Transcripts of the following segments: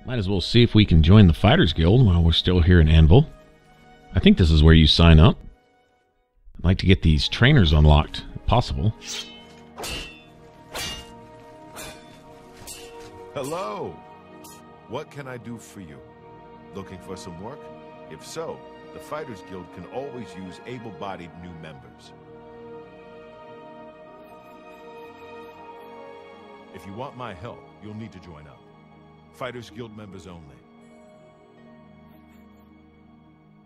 Might as well see if we can join the Fighters Guild while we're still here in Anvil. I think this is where you sign up. I'd like to get these trainers unlocked, if possible. Hello! What can I do for you? Looking for some work? If so, the Fighters Guild can always use able-bodied new members. If you want my help, you'll need to join up. Fighters Guild members only.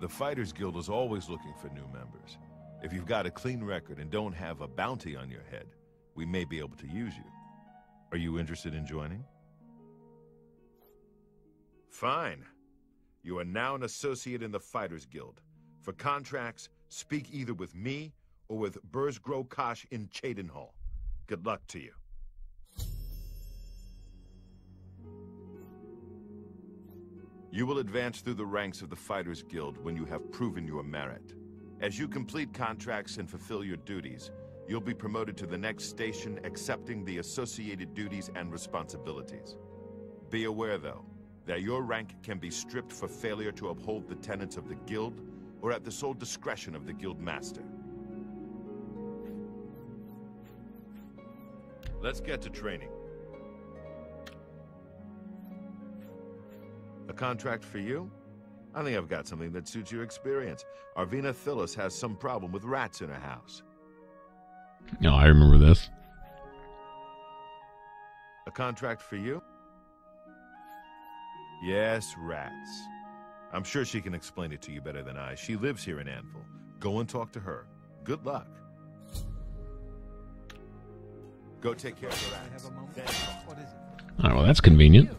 The Fighters Guild is always looking for new members. If you've got a clean record and don't have a bounty on your head, we may be able to use you. Are you interested in joining? Fine. You are now an associate in the Fighters Guild. For contracts, speak either with me or with Burzgrokash in Cheydinhall. Good luck to you. You will advance through the ranks of the Fighters Guild when you have proven your merit. As you complete contracts and fulfill your duties, you'll be promoted to the next station, accepting the associated duties and responsibilities. Be aware, though, that your rank can be stripped for failure to uphold the tenets of the Guild, or at the sole discretion of the Guild Master. Let's get to training. A contract for you? I think I've got something that suits your experience. Arvina Phyllis has some problem with rats in her house. No, I remember this. A contract for you? Yes, rats. I'm sure she can explain it to you better than I. She lives here in Anvil. Go and talk to her. Good luck. Go take care of the rats. All right, well, that's convenient.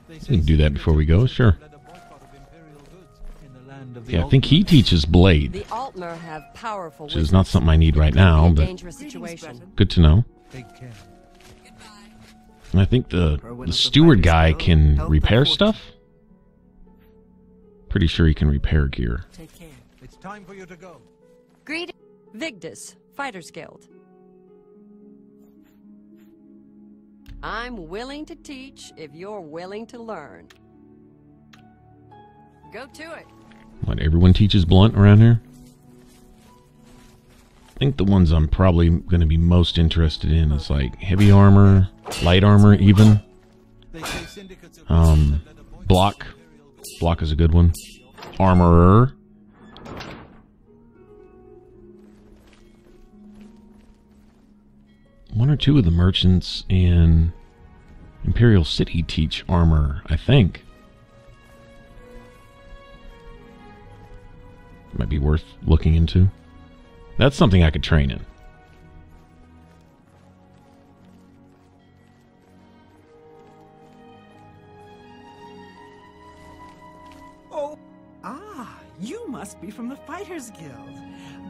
We can do that before we go, sure. Yeah, I think he teaches Blade, The Altmer have powerful which is not something I need right now, but dangerous situation. good to know. Take care. And I think the steward guy can repair stuff. Pretty sure he can repair gear. Take care. It's time for you to go. Greetings, Vigdis, Fighters Guild. I'm willing to teach if you're willing to learn. Go to it. What, everyone teaches blunt around here? I think the ones I'm probably going to be most interested in is like heavy armor, light armor even. Block. Block is a good one. Armorer. One or two of the merchants in Imperial City teach armor, I think. Might be worth looking into. That's something I could train in. Oh, you must be from the Fighters Guild.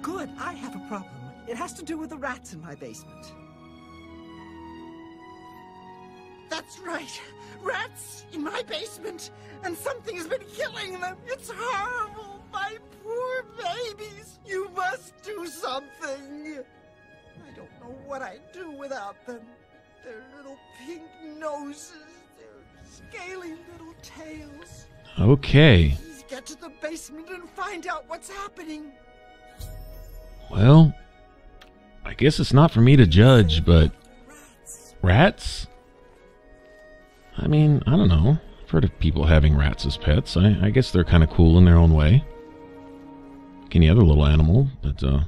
Good, I have a problem. It has to do with the rats in my basement. That's right. Rats in my basement, and something has been killing them. It's horrible. My poor babies. You must do something. I don't know what I'd do without them. Their little pink noses, their scaly little tails. Okay. Please get to the basement and find out what's happening. Well, I guess it's not for me to judge, but rats? I mean, I don't know. I've heard of people having rats as pets. I guess they're kind of cool in their own way. Like any other little animal, but, I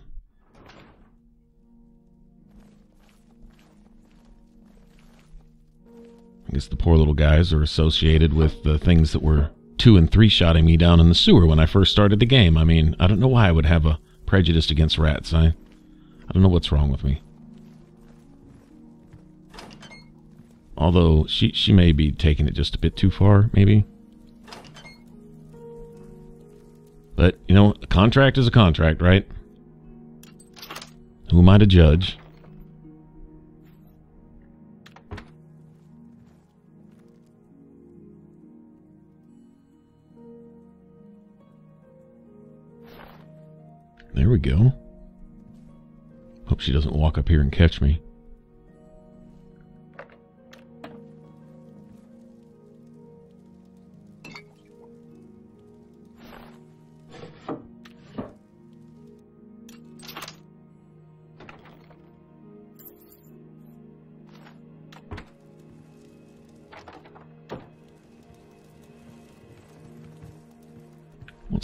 guess the poor little guys are associated with the things that were 2- and 3-shotting me down in the sewer when I first started the game. I mean, I don't know why I would have a prejudice against rats. I don't know what's wrong with me. Although, she may be taking it just a bit too far, maybe. But, you know, a contract is a contract, right? Who am I to judge? There we go. Hope she doesn't walk up here and catch me.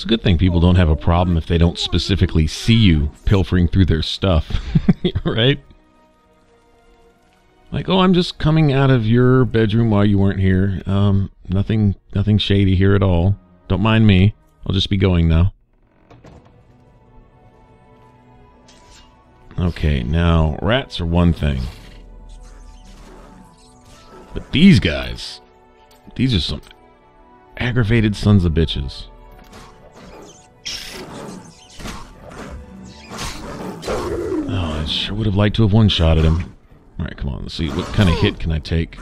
It's a good thing people don't have a problem if they don't specifically see you pilfering through their stuff, right? Like, oh, I'm just coming out of your bedroom while you weren't here. Nothing shady here at all. Don't mind me. I'll just be going now. Okay, now, rats are one thing. But these guys, these are some aggravated sons of bitches. Oh, I sure would have liked to have one-shotted him. Alright, come on, let's see. What kind of hit can I take?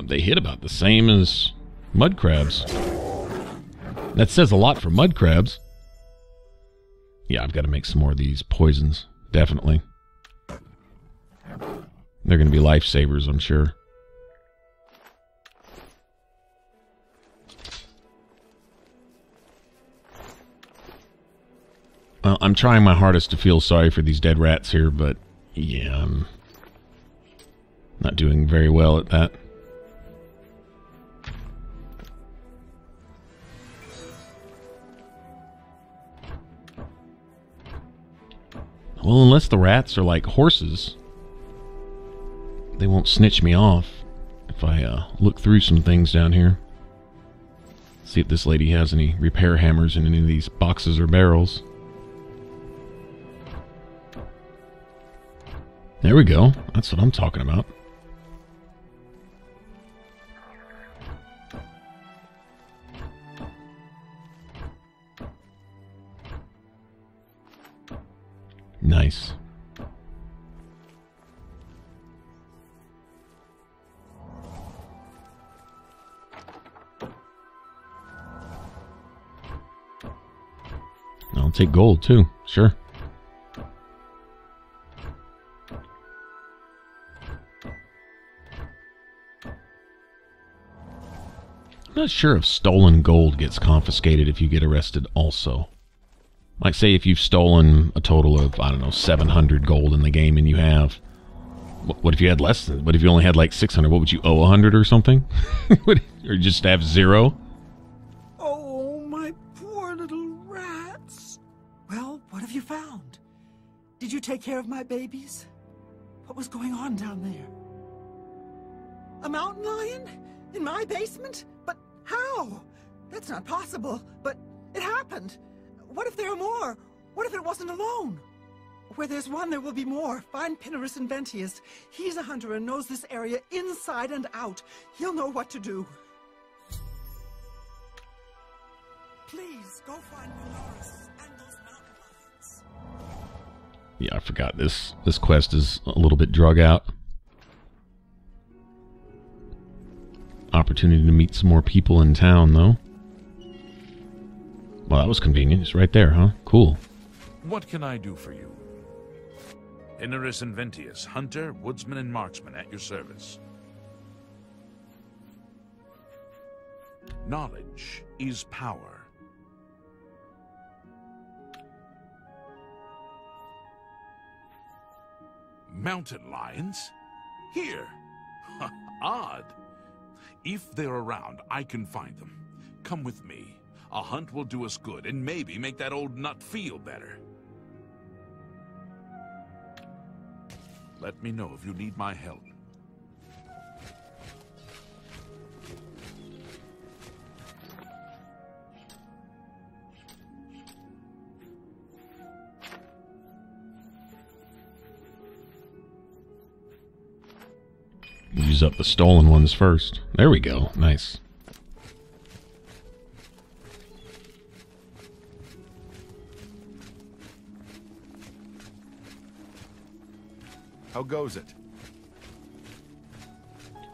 They hit about the same as mud crabs. That says a lot for mud crabs. Yeah, I've got to make some more of these poisons. Definitely. They're going to be lifesavers, I'm sure. Well, I'm trying my hardest to feel sorry for these dead rats here, but yeah, I'm not doing very well at that. Well, unless the rats are like horses, they won't snitch me off if I look through some things down here. See if this lady has any repair hammers in any of these boxes or barrels. There we go. That's what I'm talking about. Nice. I'll take gold too, sure. I'm not sure if stolen gold gets confiscated if you get arrested also. Like, say if you've stolen a total of, I don't know, 700 gold in the game and you have... What if you had less than... What if you only had like 600? What would you owe, 100 or something? Or just have 0? Oh, my poor little rats. Well, what have you found? Did you take care of my babies? What was going on down there? A mountain lion? In my basement? But how? That's not possible. But it happened. What if there are more? What if it wasn't alone? Where there's one, there will be more. Find Pinarus Inventius. He's a hunter and knows this area inside and out. He'll know what to do. Please, go find Pinarus and those mountain lions. Yeah, I forgot this quest is a little bit drug out. Opportunity to meet some more people in town, though. Well, that was convenient. It's right there, huh? Cool. What can I do for you? Pinarus Inventius, hunter, woodsman, and marksman at your service. Knowledge is power. Mountain lions? Here. Odd. If they're around, I can find them. Come with me. A hunt will do us good, and maybe make that old nut feel better. Let me know if you need my help. Use up the stolen ones first. There we go. Nice. How goes it?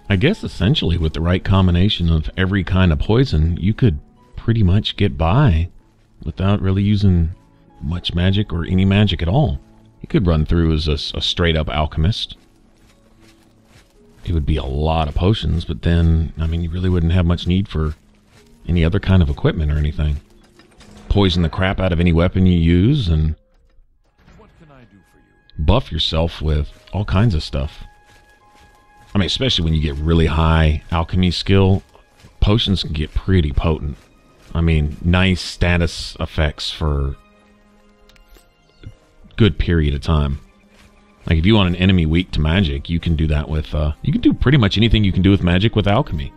I guess essentially with the right combination of every kind of poison, you could pretty much get by without really using much magic or any magic at all. You could run through as a straight up alchemist. It would be a lot of potions, but then, I mean, you really wouldn't have much need for any other kind of equipment or anything. Poison the crap out of any weapon you use and What can I do for you? buff yourself with all kinds of stuff. I mean, especially when you get really high alchemy skill, potions can get pretty potent. I mean, nice status effects for a good period of time. Like, if you want an enemy weak to magic, you can do that with, you can do pretty much anything you can do with magic with alchemy.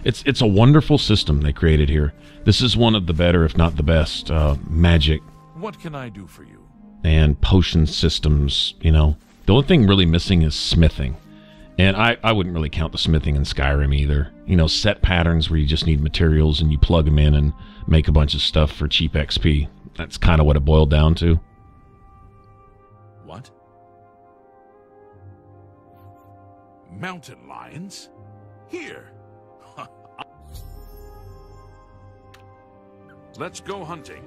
It's a wonderful system they created here. This is one of the better, if not the best, magic. What can I do for you? And potion systems, you know. The only thing really missing is smithing. And I wouldn't really count the smithing in Skyrim either. You know, set patterns where you just need materials and you plug them in and make a bunch of stuff for cheap XP. That's kind of what it boiled down to. What? Mountain lions? Here. Let's go hunting.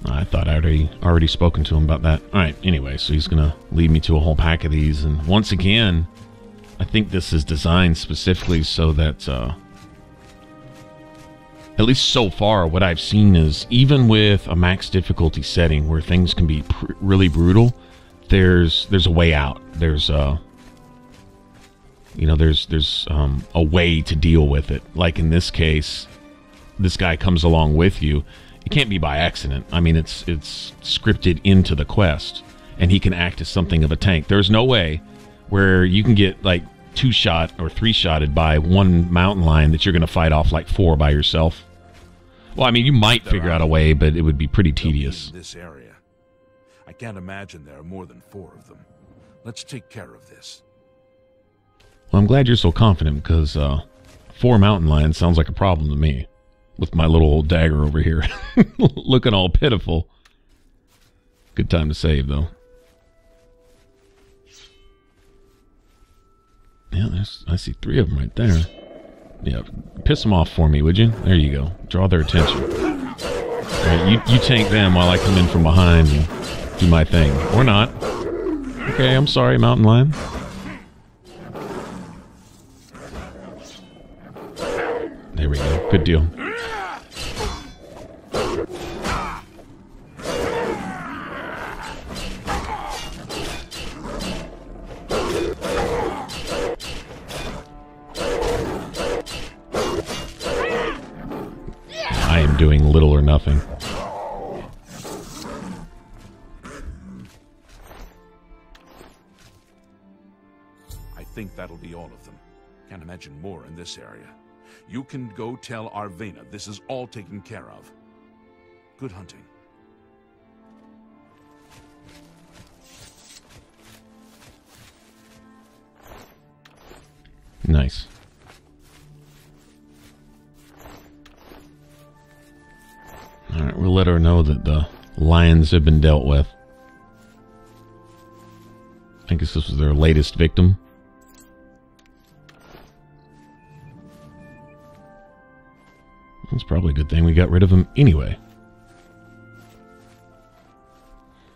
I thought I'd already spoken to him about that. Alright, anyway, so he's going to lead me to a whole pack of these. And once again, I think this is designed specifically so that, at least so far, what I've seen is, even with a max difficulty setting where things can be really brutal, there's a way out. There's a way to deal with it. Like in this case, this guy comes along with you. It can't be by accident. I mean, it's scripted into the quest, and he can act as something of a tank. There's no way where you can get like 2-shot or 3-shotted by one mountain lion that you're going to fight off like 4 by yourself. Well, I mean, you might figure out a way, but it would be pretty tedious. In this area, I can't imagine there are more than 4 of them. Let's take care of this. Well, I'm glad you're so confident, because 4 mountain lions sounds like a problem to me. With my little old dagger over here. Looking all pitiful. Good time to save, though. Yeah, I see 3 of them right there. Yeah, piss them off for me, would you? There you go. Draw their attention. All right, you tank them while I come in from behind and do my thing. Or not. Okay, I'm sorry, mountain lion. There we go. Good deal. I am doing little or nothing. I think that'll be all of them. Can't imagine more in this area. You can go tell Arvena this is all taken care of. Good hunting. Nice. Alright, we'll let her know that the lions have been dealt with. I guess this was their latest victim. That's probably a good thing we got rid of him anyway.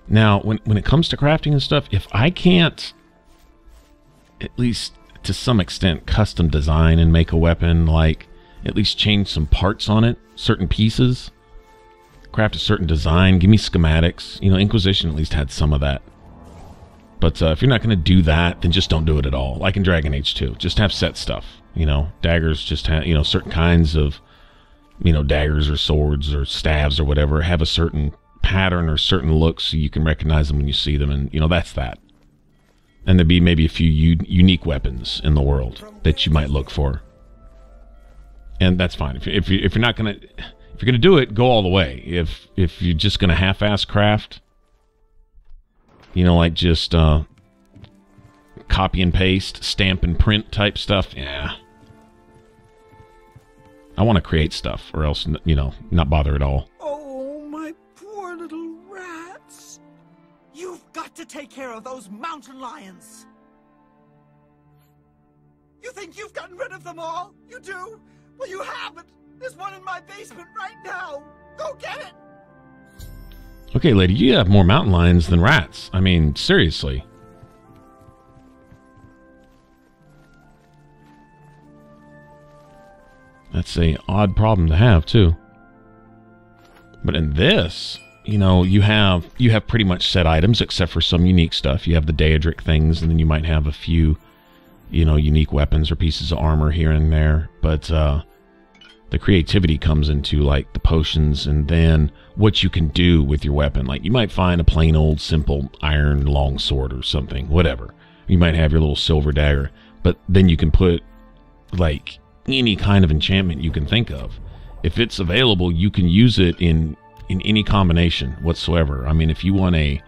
Now, when it comes to crafting and stuff, if I can't, at least to some extent, custom design and make a weapon, like at least change some parts on it, certain pieces, craft a certain design, give me schematics. You know, Inquisition at least had some of that. But if you're not going to do that, then just don't do it at all. Like in Dragon Age 2, just have set stuff. You know, daggers just have, you know, certain kinds of, you know, daggers or swords or staves or whatever have a certain pattern or certain looks so you can recognize them when you see them, and you know, that's that. And there'd be maybe a few unique weapons in the world that you might look for, and that's fine. If you're not gonna, if you're gonna do it, go all the way. If you're just gonna half-ass craft, you know, like just copy and paste, stamp and print type stuff, yeah. I want to create stuff, or else, you know, not bother at all. Oh, my poor little rats. You've got to take care of those mountain lions. You think you've gotten rid of them all? You do? Well, you haven't. There's one in my basement right now. Go get it. Okay, lady, you have more mountain lions than rats. I mean, seriously. That's an odd problem to have, too. But in this, you know, you have pretty much set items, except for some unique stuff. You have the Daedric things, and then you might have a few, you know, unique weapons or pieces of armor here and there. But The creativity comes into like the potions and then what you can do with your weapon. Like you might find a plain old simple iron longsword or something, whatever. You might have your little silver dagger, but then you can put like any kind of enchantment you can think of. If it's available, you can use it in any combination whatsoever. I mean, if you want a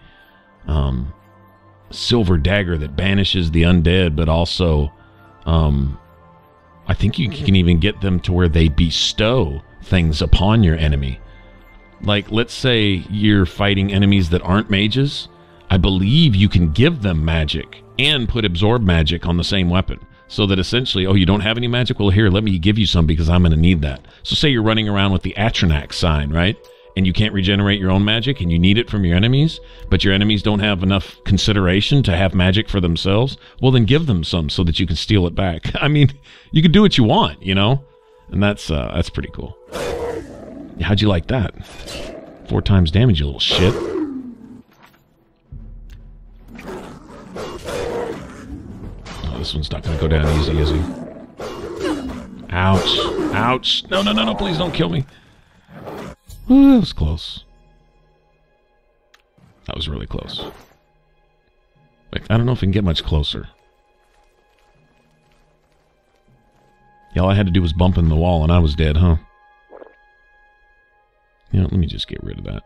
silver dagger that banishes the undead, but also I think you can even get them to where they bestow things upon your enemy. Like, let's say you're fighting enemies that aren't mages. I believe you can give them magic and put absorb magic on the same weapon. So that essentially, oh, you don't have any magic? Well, here, let me give you some because I'm going to need that. So say you're running around with the Atronax sign, right? And you can't regenerate your own magic and you need it from your enemies, but your enemies don't have enough consideration to have magic for themselves. Well, then give them some so that you can steal it back. I mean, you can do what you want, you know? And that's pretty cool. How'd you like that? 4 times damage, you little shit. This one's not going to go down easy, is he? Ouch. Ouch. No, no, no, no, please don't kill me. Ooh, that was close. That was really close. Like, I don't know if I can get much closer. Yeah, all I had to do was bump in the wall and I was dead, huh? You know, let me just get rid of that.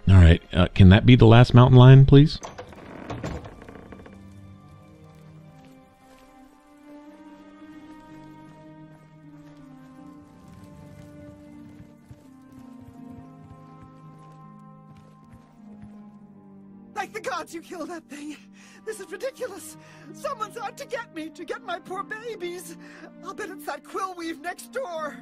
Alright, can that be the last mountain lion, please? Like the gods, you killed that thing. This is ridiculous. Someone's out to get me, to get my poor babies. I'll bet it's that quill weave next door.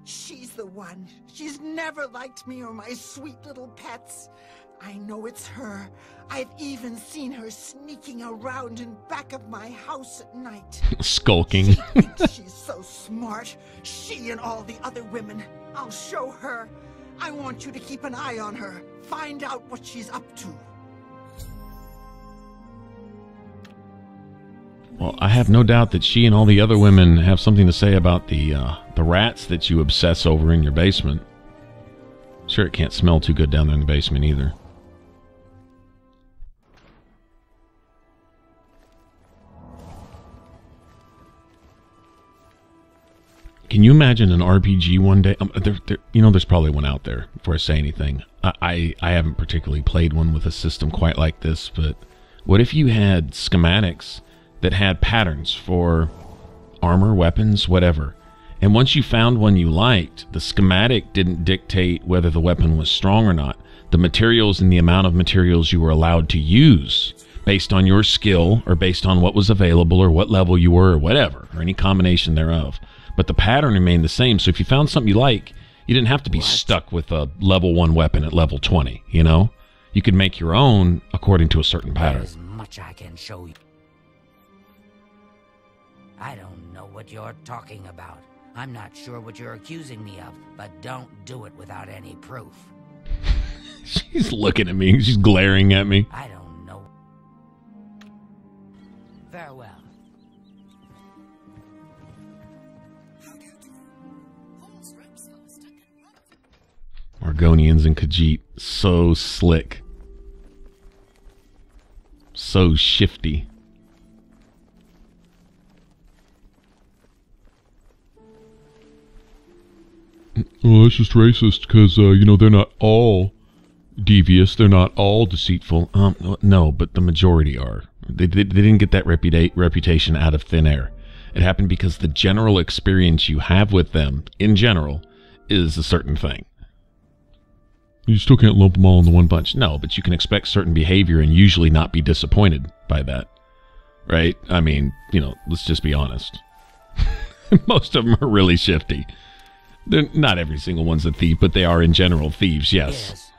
She's the one. She's never liked me or my sweet little pets. I know it's her. I've even seen her sneaking around in back of my house at night. Skulking. She thinks she's so smart. She and all the other women. I'll show her. I want you to keep an eye on her. Find out what she's up to. Well, I have no doubt that she and all the other women have something to say about the rats that you obsess over in your basement. Sure, it can't smell too good down there in the basement either. Can you imagine an RPG one day? You know, there's probably one out there before I say anything. I haven't particularly played one with a system quite like this, but what if you had schematics that had patterns for armor, weapons, whatever. And once you found one you liked, the schematic didn't dictate whether the weapon was strong or not. The materials and the amount of materials you were allowed to use based on your skill or based on what was available or what level you were or whatever, or any combination thereof. But the pattern remained the same. So if you found something you like, you didn't have to be stuck with a level 1 weapon at level 20, you know? You could make your own according to a certain pattern. There's much I can show you. I don't know what you're talking about. I'm not sure what you're accusing me of, but don't do it without any proof. She's looking at me. She's glaring at me. I don't know. Farewell. Argonians and Khajiit. So slick. So shifty. Well, that's just racist because, you know, they're not all devious. They're not all deceitful. No, but the majority are. They didn't get that reputation out of thin air. It happened because the general experience you have with them, in general, is a certain thing. You still can't lump them all in the one bunch. No, but you can expect certain behavior and usually not be disappointed by that. Right? I mean, you know, let's just be honest. Most of them are really shifty. They're not every single one's a thief, but they are in general thieves, yes.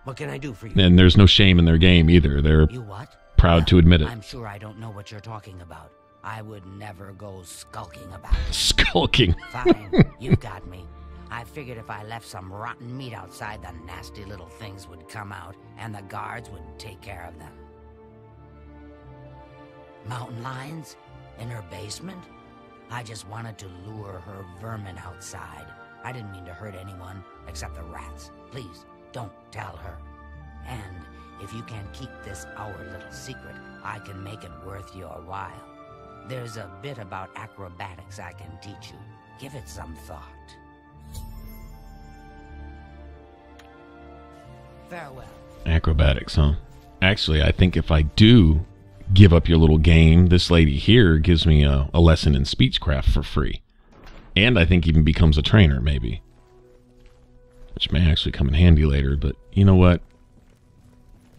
What can I do for you? And there's no shame in their game either. They're You what? proud to admit it. I'm sure I don't know what you're talking about. I would never go skulking about it. Skulking. Fine, you got me. I figured if I left some rotten meat outside, the nasty little things would come out, and the guards would take care of them. Mountain lions? In her basement? I just wanted to lure her vermin outside. I didn't mean to hurt anyone, except the rats. Please, don't tell her. And if you can keep this our little secret, I can make it worth your while. There's a bit about acrobatics I can teach you. Give it some thought. Farewell. Acrobatics, huh? Actually, I think if I do give up your little game, this lady here gives me a lesson in speechcraft for free. And I think even becomes a trainer, maybe. Which may actually come in handy later, but you know what?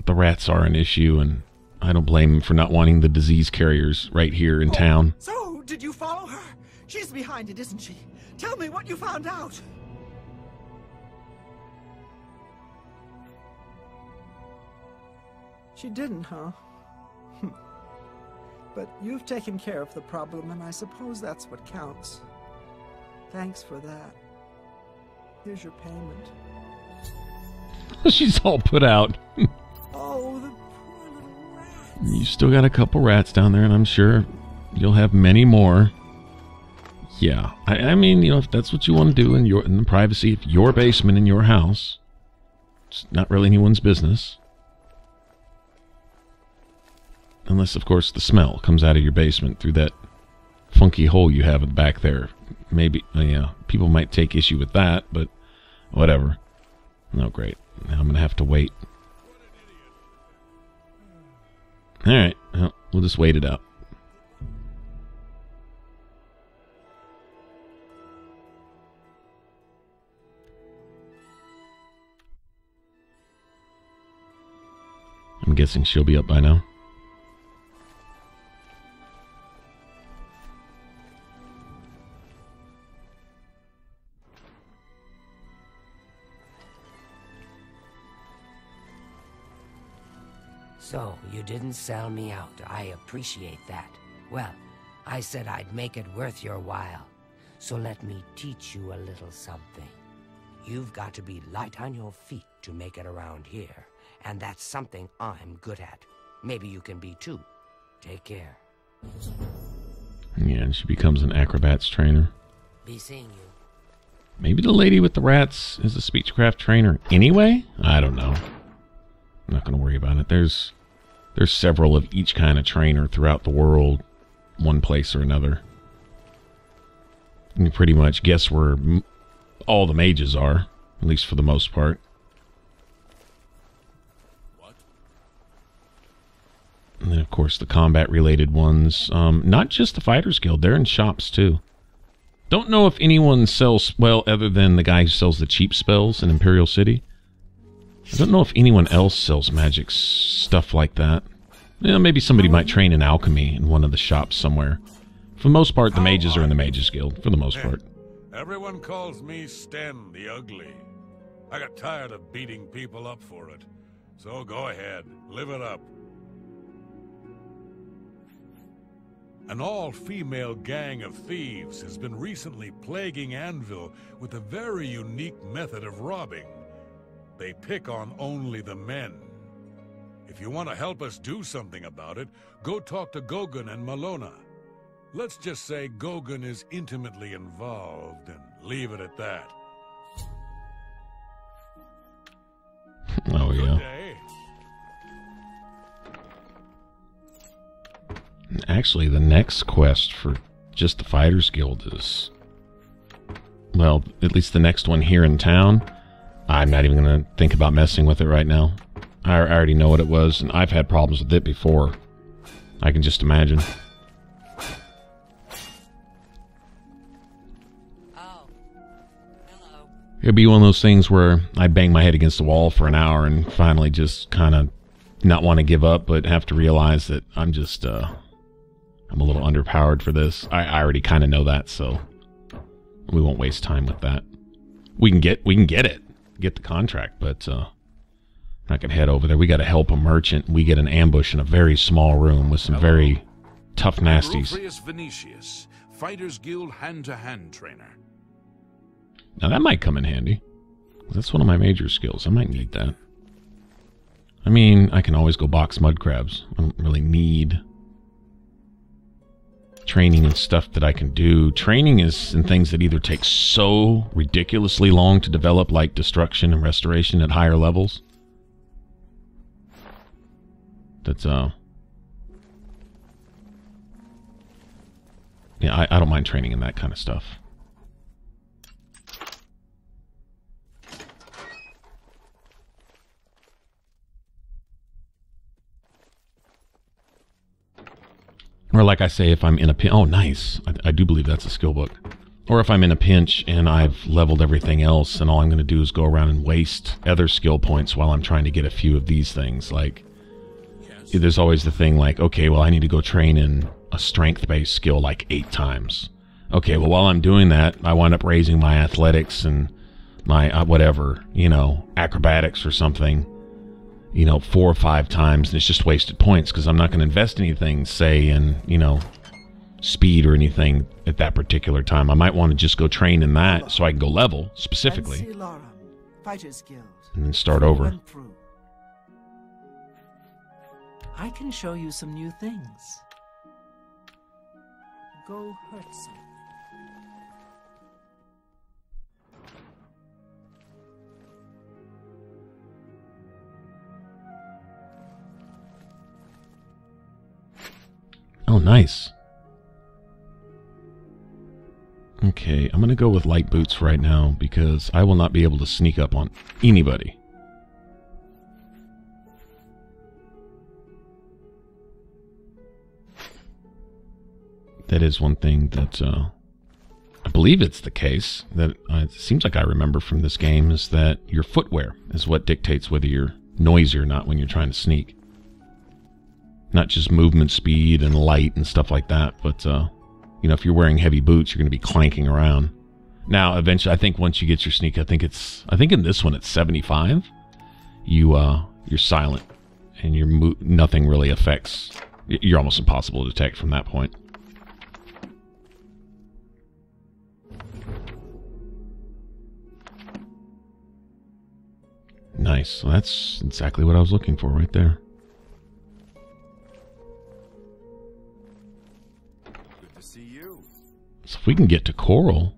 The rats are an issue, and I don't blame them for not wanting the disease carriers right here in town. So, did you follow her? She's behind it, isn't she? Tell me what you found out. She didn't, huh? But you've taken care of the problem, and I suppose that's what counts. Thanks for that. Here's your payment. She's all put out. Oh, the poor little rats. You still got a couple rats down there, and I'm sure you'll have many more. Yeah, I mean, you know, if that's what you want to do in the privacy of your basement in your house, it's not really anyone's business. Unless, of course, the smell comes out of your basement through that funky hole you have back there. Maybe, yeah, people might take issue with that, but whatever. No, great. Now I'm going to have to wait. Alright, well, we'll just wait it out. I'm guessing she'll be up by now. So, you didn't sell me out. I appreciate that. Well, I said I'd make it worth your while. So let me teach you a little something. You've got to be light on your feet to make it around here. And that's something I'm good at. Maybe you can be too. Take care. Yeah, and she becomes an acrobats trainer. Be seeing you. Maybe the lady with the rats is a speechcraft trainer anyway? I don't know. I'm not going to worry about it. There's several of each kind of trainer throughout the world, one place or another. You can pretty much guess where all the mages are, at least for the most part. What? And then, of course, the combat-related ones. Not just the Fighters Guild. They're in shops, too. Don't know if anyone sells, well, other than the guy who sells the cheap spells in Imperial City. I don't know if anyone else sells magic stuff like that. You know, maybe somebody might train in alchemy in one of the shops somewhere. For the most part, the mages are in the Mages Guild, for the most part. Everyone calls me Sten the Ugly. I got tired of beating people up for it. So go ahead, live it up. An all-female gang of thieves has been recently plaguing Anvil with a very unique method of robbing. They pick on only the men. If you want to help us do something about it, go talk to Gauguin and Malona. Let's just say Gauguin is intimately involved and leave it at that. Oh, yeah. Good day. Actually, the next quest for just the Fighters Guild is... well, at least the next one here in town. I'm not even going to think about messing with it right now. I already know what it was, and I've had problems with it before. I can just imagine. Oh. Hello. It'd be one of those things where I bang my head against the wall for an hour and finally just kind of not want to give up, but have to realize that I'm just, I'm a little underpowered for this. I already kind of know that, so we won't waste time with that. We can get it. Get the contract, but not gonna head over there. We gotta help a merchant. We get an ambush in a very small room with some very tough nasties. Rufrius Venetius, Fighters Guild hand-to-hand trainer. Now that might come in handy. That's one of my major skills. I might need that. I mean, I can always go box mud crabs. I don't really need training and stuff that I can do. Training is in things that either take so ridiculously long to develop, like destruction and restoration at higher levels. That's, yeah, I don't mind training in that kind of stuff. Or like I say, if I'm in a pinch... Oh, nice. I do believe that's a skill book. Or if I'm in a pinch and I've leveled everything else and all I'm going to do is go around and waste other skill points while I'm trying to get a few of these things. Like, there's always the thing like, okay, well, I need to go train in a strength-based skill like 8 times. Okay, well, while I'm doing that, I wind up raising my athletics and my whatever, you know, acrobatics or something, you know, 4 or 5 times, and it's just wasted points because I'm not going to invest anything, say, in, you know, speed or anything at that particular time. I might want to just go train in that so I can go level specifically and then start over. I can show you some new things. Go hurt some. Oh, nice. Okay, I'm going to go with light boots right now because I will not be able to sneak up on anybody. That is one thing that I believe it's the case that it seems like I remember from this game is that your footwear is what dictates whether you're noisy or not when you're trying to sneak. Not just movement speed and light and stuff like that, but, you know, if you're wearing heavy boots, you're going to be clanking around. Now, eventually, I think once you get your sneak, I think in this one it's 75. You're silent, and nothing really affects. You're almost impossible to detect from that point. Nice. So that's exactly what I was looking for right there. So if we can get to Coral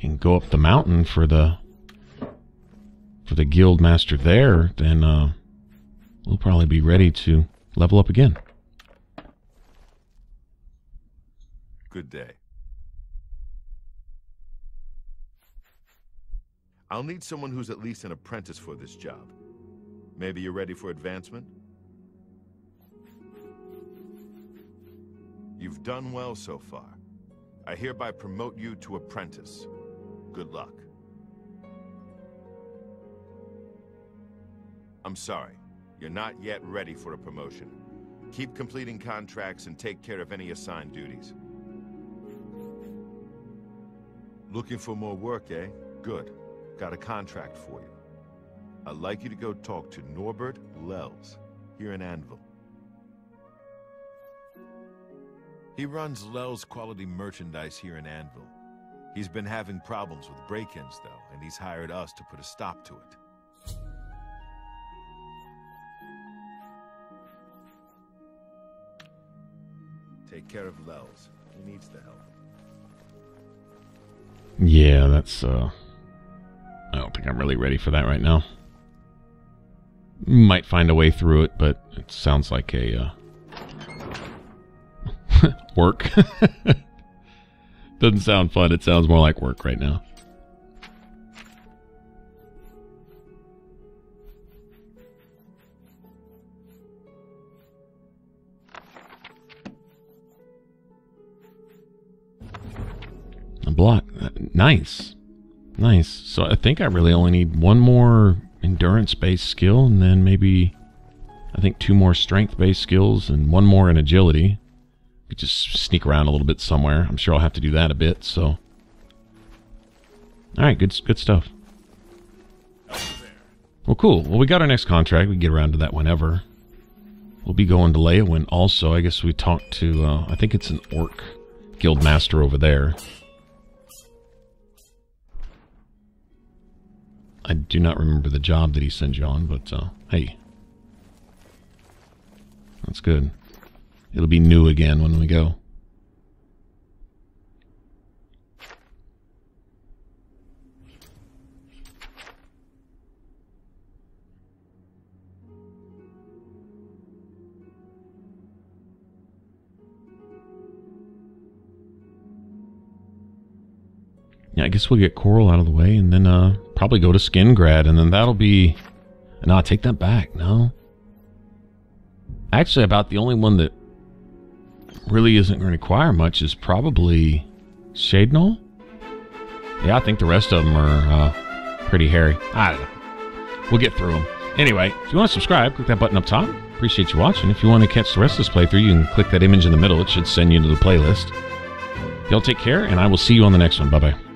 and go up the mountain for the guild master there, then we'll probably be ready to level up again. Good day. I'll need someone who's at least an apprentice for this job. Maybe you're ready for advancement? You've done well so far. I hereby promote you to apprentice. Good luck. I'm sorry, you're not yet ready for a promotion. Keep completing contracts and take care of any assigned duties. Looking for more work, eh? Good. Got a contract for you. I'd like you to go talk to Norbert Lels, here in Anvil. He runs Lels Quality Merchandise here in Anvil. He's been having problems with break-ins, though, and he's hired us to put a stop to it. Take care of Lels. He needs the help. Yeah, that's, I don't think I'm really ready for that right now. Might find a way through it, but it sounds like a, work. Doesn't sound fun. It sounds more like work right now. A block. Nice. Nice. So I think I really only need one more endurance-based skill, and then maybe, I think 2 more strength-based skills, and 1 more in agility. Could just sneak around a little bit somewhere. I'm sure I'll have to do that a bit, so. Alright, good stuff. Well, cool. Well, we got our next contract. We can get around to that whenever. We'll be going to Leyawiin also. I guess we talked to, I think it's an Orc guild master over there. I do not remember the job that he sent you on, but hey. That's good. It'll be new again when we go. Yeah, I guess we'll get Coral out of the way and then probably go to Skingrad, and then that'll be... No, I take that back. No. Actually, about the only one that really isn't going to require much is probably Shade Knoll. Yeah, I think the rest of them are pretty hairy. I don't know. We'll get through them. Anyway, if you want to subscribe, click that button up top. Appreciate you watching. If you want to catch the rest of this playthrough, you can click that image in the middle. It should send you to the playlist. Y'all take care, and I will see you on the next one. Bye-bye.